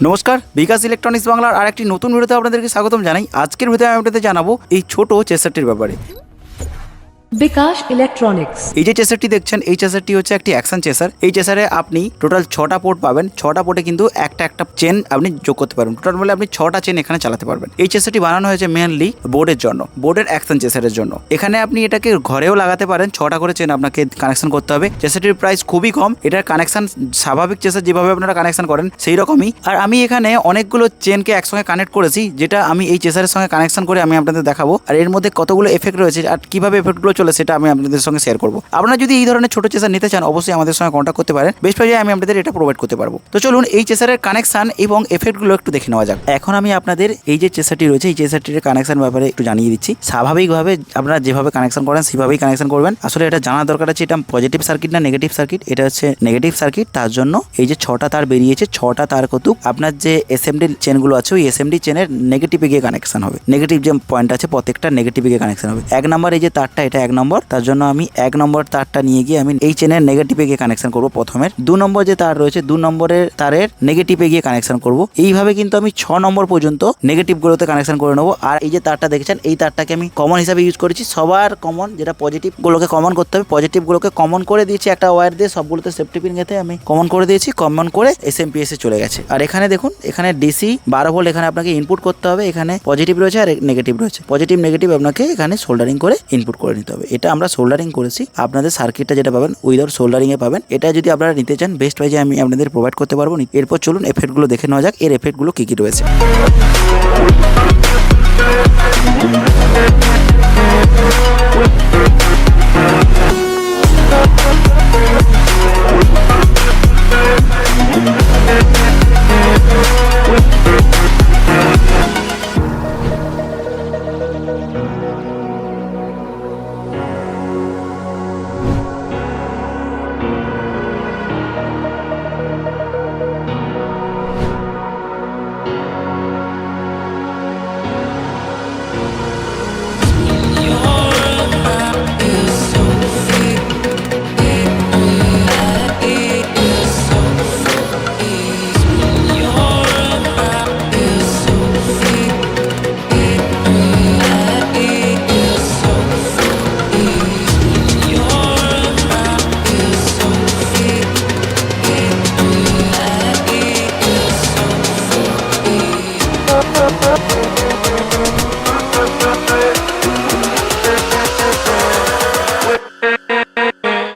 নমস্কার, বিকাশ ইলেকট্রনিক্স বাংলার আরেকটি নতুন ভিডিওতে আপনাদেরকে স্বাগতম জানাই। আজকের ভিডিওতে আমি আপনাদের জানাবো এই ছোট চেসারটির ব্যাপারে। বিকাশ ইলেকট্রনিক্স এই যে চেসারটি দেখছেন, এই চেসারটি হচ্ছে একটি অ্যাকশন চেসার। এই চেসারে আপনি টোটাল 6টা পোর্ট পাবেন। 6টা পোর্টে কিন্তু একটা চেন আপনি যোগ করতে পারবেন। টোটাল বলে আপনি 6টা চেন এখানে চালাতে পারবেন। এই চেসারটি বানানো হয়েছে মেনলি বোর্ডের জন্য, বোর্ডের অ্যাকশন চেসারের জন্য। এখানে আপনি এটাকে ঘরেও লাগাতে পারেন। 6টা করে চেন আপনাকে কানেকশন করতে হবে। চেসারটির প্রাইস খুবই কম। এটার কানেকশন স্বাভাবিক চেসার যেভাবে আপনারা কানেকশন করেন সেই রকমই। আর আমি এখানে অনেকগুলো চেনকে একসঙ্গে কানেক্ট করেছি, যেটা আমি এই চেসারের সঙ্গে কানেকশন করে আমি আপনাদের দেখাবো। আর এর মধ্যে কতগুলো এফেক্ট রয়েছে আর কিভাবে এফেক্টগুলো চলে সেটা আমি আপনাদের সঙ্গে শেয়ার করবো। আপনারা যদি এই ধরনের ছোট চেসার নিতে চান অবশ্যই আমাদের সঙ্গে কন্ট্যাক্ট করতে পারেন। বেস্ট প্রাইজে আমি আপনাদের এটা প্রোভাইড করতে পারবো। তো চলুন এই চেসারের কানেকশন এবং এফেক্টগুলো একটু দেখে নেওয়া যাক। এখন আমি আপনাদের এই যে চেসারটি রয়েছে এই চেসারটির কানেকশন ব্যাপারে একটু জানিয়ে দিচ্ছি। স্বাভাবিকভাবে আপনারা যেভাবে কানেকশন করেন সেভাবেই কানেকশন করবেন। আসলে এটা জানার দরকার আছে এটা পজিটিভ সার্কিট না নেগেটিভ সার্কিট। এটা হচ্ছে নেগেটিভ সার্কিট। তার জন্য এই যে 6টা তার বেরিয়েছে, 6টা তার কতুক আপনার যে এসএমডি চেনগুলো আছে ওই এসএমডি চেনের নেগেটিভে গিয়ে কানেকশন হবে। নেগেটিভ যে পয়েন্ট আছে প্রত্যেকটা নেগেটিভে গিয়ে কানেকশন হবে। 1 নম্বর এই যে তারটা, এটা 1 নম্বর। তার জন্য আমি 1 নম্বর তারটা নিয়ে গিয়ে আমি এই চেনের নেগেটিভে গিয়ে কানেকশন করব প্রথমের। 2 নম্বর যে তার রয়েছে 2 নম্বরের তারের নেগেটিভে গিয়ে কানেকশন করব। এইভাবে কিন্তু আমি 6 নম্বর পর্যন্ত নেগেটিভ গুলোতে কানেকশন করে নেবো। আর এই যে তারটা দেখছেন এই তারটাকে আমি কমন হিসাবে ইউজ করেছি। সবার কমন, যেটা পজিটিভ গুলোকে কমন করতে হবে, পজিটিভ গুলোকে কমন করে দিয়েছি একটা ওয়্যার দিয়ে। সবগুলোতে সেফটি পিন গেঁথে আমি কমন করে দিয়েছি। কমন করে এসএমপিএস এ চলে গেছে। আর এখানে দেখুন, এখানে ডিসি 12 ভোল্ট এখানে আপনাকে ইনপুট করতে হবে। এখানে পজিটিভ রয়েছে আর নেগেটিভ রয়েছে। পজিটিভ নেগেটিভ আপনাকে এখানে সোল্ডারিং করে ইনপুট করে নিতে হবে। এটা আমরা সোল্ডারিং করেছি। আপনাদের সার্কিটটা যেটা পাবেন উইদাউট সোল্ডারিং এ পাবেন। এটা যদি আপনারা নিতে চান বেস্ট প্রাইজে আমি আপনাদের প্রোভাইড করতে পারবো। এরপর চলুন এফেক্টগুলো দেখে নেওয়া যাক, এর এফেক্টগুলো কি কি রয়েছে।